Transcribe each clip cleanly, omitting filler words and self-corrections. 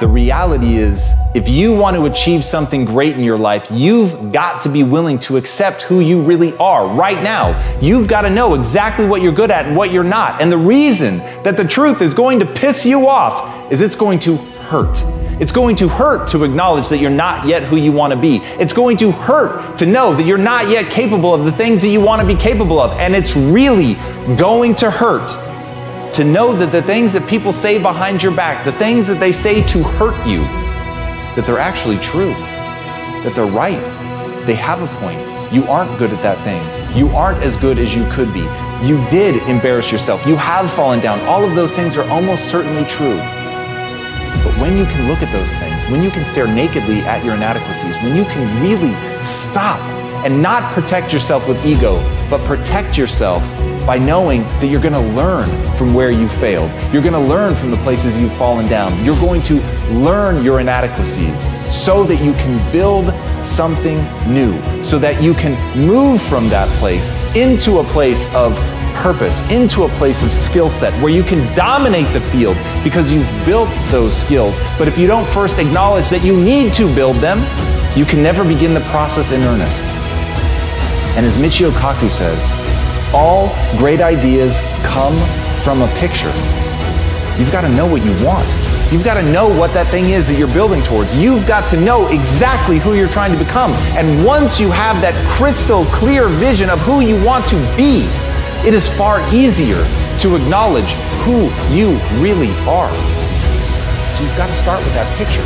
The reality is, if you want to achieve something great in your life, you've got to be willing to accept who you really are right now. You've got to know exactly what you're good at and what you're not. And the reason that the truth is going to piss you off is it's going to hurt. It's going to hurt to acknowledge that you're not yet who you want to be. It's going to hurt to know that you're not yet capable of the things that you want to be capable of. And it's really going to hurt to know that the things that people say behind your back, the things that they say to hurt you, that they're actually true, that they're right. They have a point. You aren't good at that thing. You aren't as good as you could be. You did embarrass yourself. You have fallen down. All of those things are almost certainly true. But when you can look at those things, when you can stare nakedly at your inadequacies, when you can really stop and not protect yourself with ego, but protect yourself by knowing that you're going to learn from where you failed. You're going to learn from the places you've fallen down. You're going to learn your inadequacies so that you can build something new, so that you can move from that place into a place of purpose, into a place of skill set where you can dominate the field because you've built those skills. But if you don't first acknowledge that you need to build them, you can never begin the process in earnest. And as Michio Kaku says, all great ideas come from a picture. You've got to know what you want. You've got to know what that thing is that you're building towards. You've got to know exactly who you're trying to become. And once you have that crystal clear vision of who you want to be, it is far easier to acknowledge who you really are. So you've got to start with that picture.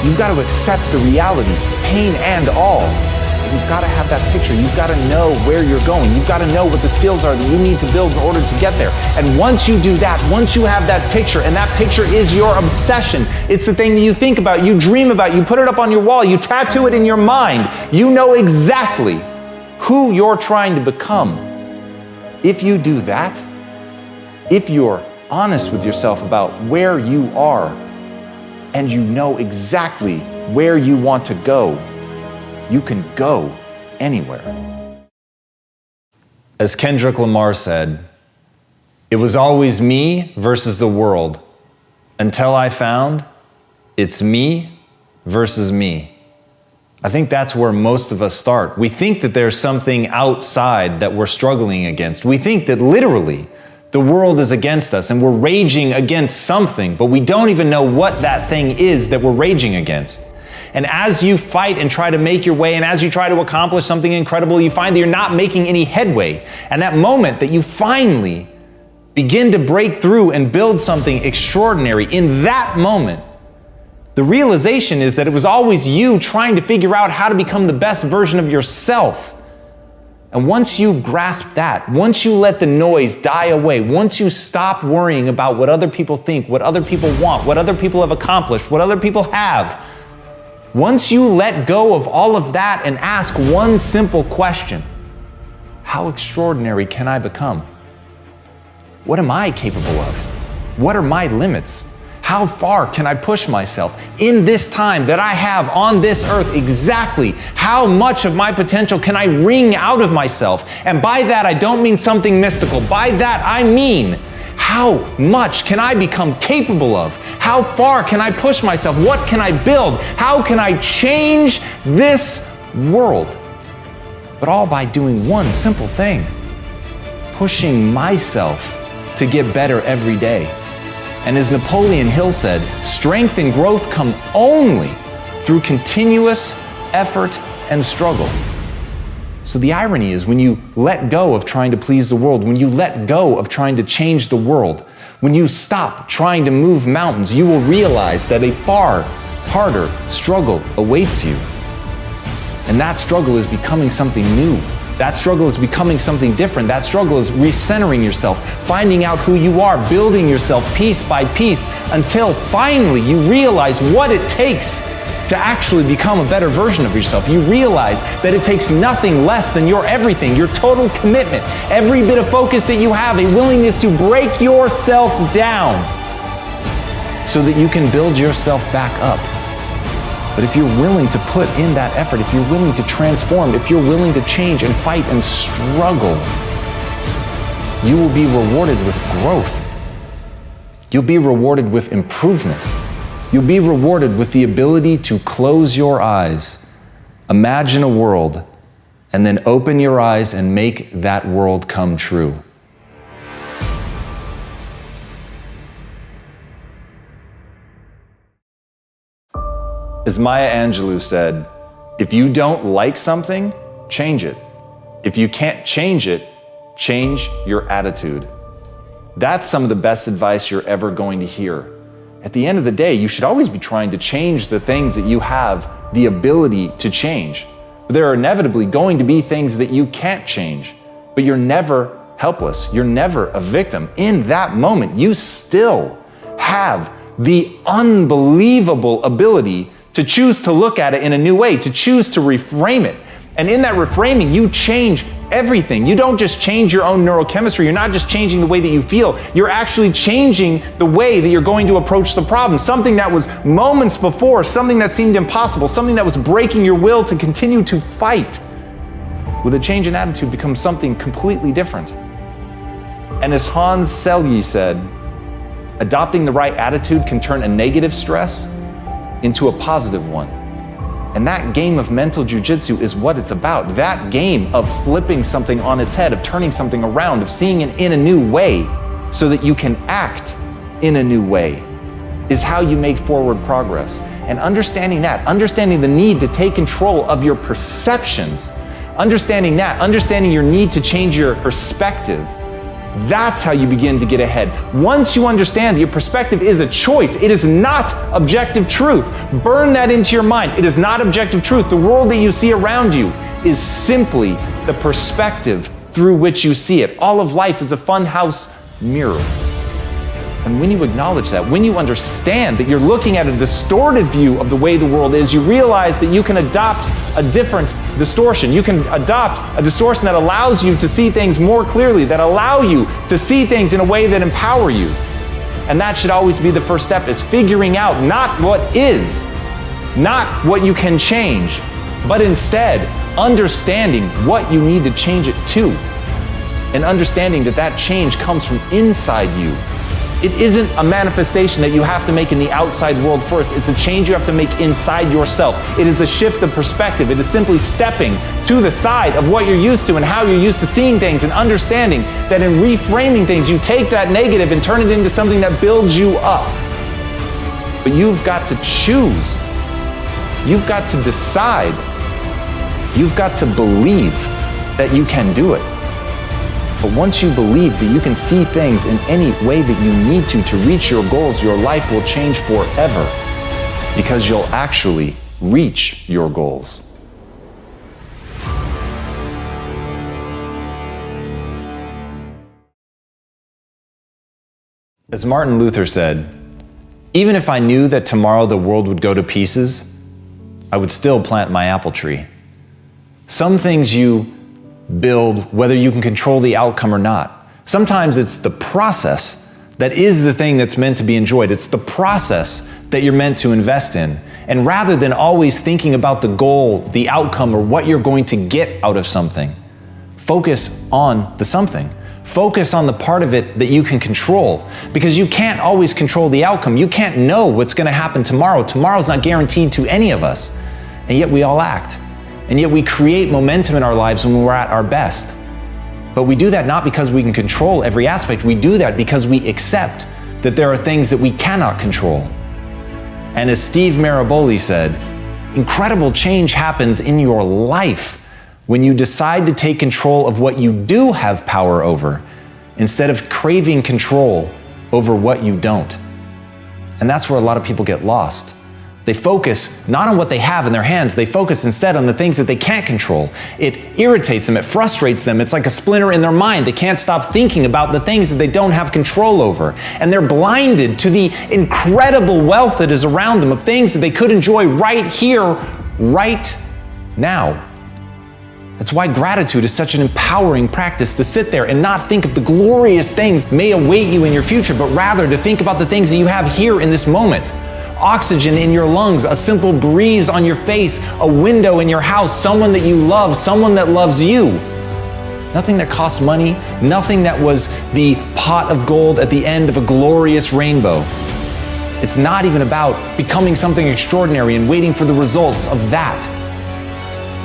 You've got to accept the reality, pain and all. You've got to have that picture. You've got to know where you're going. You've got to know what the skills are that you need to build in order to get there. And once you do that, once you have that picture, and that picture is your obsession, it's the thing that you think about, you dream about, you put it up on your wall, you tattoo it in your mind, you know exactly who you're trying to become. If you do that, if you're honest with yourself about where you are, and you know exactly where you want to go, you can go anywhere. As Kendrick Lamar said, it was always me versus the world until I found it's me versus me. I think that's where most of us start. We think that there's something outside that we're struggling against. We think that literally the world is against us and we're raging against something, but we don't even know what that thing is that we're raging against. And as you fight and try to make your way, and as you try to accomplish something incredible, you find that you're not making any headway. And that moment that you finally begin to break through and build something extraordinary, in that moment, the realization is that it was always you trying to figure out how to become the best version of yourself. And once you grasp that, once you let the noise die away, once you stop worrying about what other people think, what other people want, what other people have accomplished, what other people have, once you let go of all of that and ask one simple question, how extraordinary can I become? What am I capable of? What are my limits? How far can I push myself in this time that I have on this earth? Exactly how much of my potential can I wring out of myself? And by that, I don't mean something mystical. By that, I mean, how much can I become capable of? How far can I push myself? What can I build? How can I change this world? But all by doing one simple thing, pushing myself to get better every day. And as Napoleon Hill said, strength and growth come only through continuous effort and struggle. So the irony is, when you let go of trying to please the world, when you let go of trying to change the world, when you stop trying to move mountains, you will realize that a far harder struggle awaits you. And that struggle is becoming something new. That struggle is becoming something different. That struggle is recentering yourself, finding out who you are, building yourself piece by piece until finally you realize what it takes to actually become a better version of yourself. You realize that it takes nothing less than your everything, your total commitment, every bit of focus that you have, a willingness to break yourself down so that you can build yourself back up. But if you're willing to put in that effort, if you're willing to transform, if you're willing to change and fight and struggle, you will be rewarded with growth. You'll be rewarded with improvement. You'll be rewarded with the ability to close your eyes, imagine a world, and then open your eyes and make that world come true. As Maya Angelou said, if you don't like something, change it. If you can't change it, change your attitude. That's some of the best advice you're ever going to hear. At the end of the day, you should always be trying to change the things that you have the ability to change. There are inevitably going to be things that you can't change, but you're never helpless. You're never a victim. In that moment, you still have the unbelievable ability to choose to look at it in a new way, to choose to reframe it. And in that reframing, you change everything. You don't just change your own neurochemistry. You're not just changing the way that you feel. You're actually changing the way that you're going to approach the problem. Something that was moments before, something that seemed impossible, something that was breaking your will to continue to fight, with a change in attitude becomes something completely different. And as Hans Selye said, adopting the right attitude can turn a negative stress into a positive one. And that game of mental jujitsu is what it's about. That game of flipping something on its head, of turning something around, of seeing it in a new way so that you can act in a new way, is how you make forward progress. And understanding that, understanding the need to take control of your perceptions, understanding your need to change your perspective, that's how you begin to get ahead. Once you understand that your perspective is a choice, it is not objective truth. Burn that into your mind. It is not objective truth. The world that you see around you is simply the perspective through which you see it. All of life is a funhouse mirror. And when you acknowledge that, when you understand that you're looking at a distorted view of the way the world is, you realize that you can adopt a different distortion. You can adopt a distortion that allows you to see things more clearly, that allow you to see things in a way that empower you. And that should always be the first step, is figuring out not what is, not what you can change, but instead understanding what you need to change it to. And understanding that that change comes from inside you. It isn't a manifestation that you have to make in the outside world first. It's a change you have to make inside yourself. It is a shift of perspective. It is simply stepping to the side of what you're used to and how you're used to seeing things, and understanding that in reframing things, you take that negative and turn it into something that builds you up. But you've got to choose. You've got to decide. You've got to believe that you can do it. But once you believe that you can see things in any way that you need to reach your goals, your life will change forever, because you'll actually reach your goals. As Martin Luther said, even if I knew that tomorrow the world would go to pieces, I would still plant my apple tree. Some things you build whether you can control the outcome or not. Sometimes it's the process that is the thing that's meant to be enjoyed. It's the process that you're meant to invest in. And rather than always thinking about the goal, the outcome, or what you're going to get out of something, focus on the something. Focus on the part of it that you can control, because you can't always control the outcome. You can't know what's going to happen tomorrow. Tomorrow's not guaranteed to any of us, and yet we all act. And yet we create momentum in our lives when we're at our best. But we do that not because we can control every aspect. We do that because we accept that there are things that we cannot control. And as Steve Maraboli said, incredible change happens in your life when you decide to take control of what you do have power over, instead of craving control over what you don't. And that's where a lot of people get lost. They focus not on what they have in their hands, they focus instead on the things that they can't control. It irritates them, it frustrates them, it's like a splinter in their mind. They can't stop thinking about the things that they don't have control over. And they're blinded to the incredible wealth that is around them, of things that they could enjoy right here, right now. That's why gratitude is such an empowering practice, to sit there and not think of the glorious things may await you in your future, but rather to think about the things that you have here in this moment. Oxygen in your lungs, a simple breeze on your face, a window in your house, someone that you love, someone that loves you. Nothing that costs money, nothing that was the pot of gold at the end of a glorious rainbow. It's not even about becoming something extraordinary and waiting for the results of that.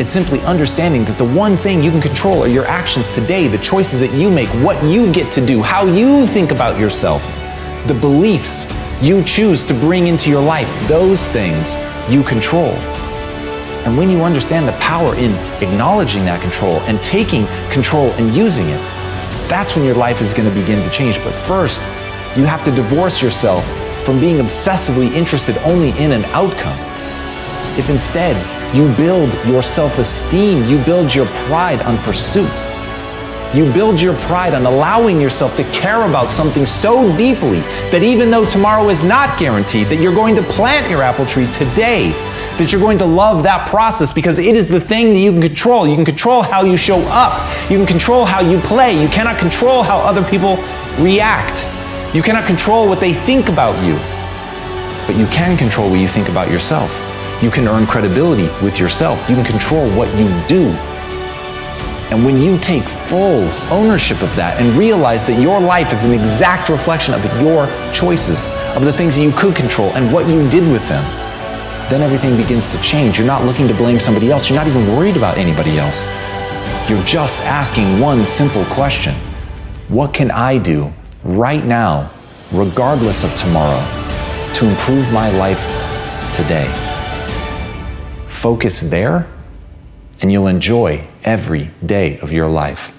It's simply understanding that the one thing you can control are your actions today, the choices that you make, what you get to do, how you think about yourself, the beliefs you choose to bring into your life. Those things you control. And when you understand the power in acknowledging that control and taking control and using it, that's when your life is going to begin to change. But first, you have to divorce yourself from being obsessively interested only in an outcome. If instead you build your self-esteem, you build your pride on pursuit. You build your pride on allowing yourself to care about something so deeply that even though tomorrow is not guaranteed, that you're going to plant your apple tree today, that you're going to love that process because it is the thing that you can control. You can control how you show up. You can control how you play. You cannot control how other people react. You cannot control what they think about you. But you can control what you think about yourself. You can earn credibility with yourself. You can control what you do. And when you take full ownership of that and realize that your life is an exact reflection of your choices, of the things that you could control and what you did with them, then everything begins to change. You're not looking to blame somebody else. You're not even worried about anybody else. You're just asking one simple question. What can I do right now, regardless of tomorrow, to improve my life today? Focus there, and you'll enjoy every day of your life.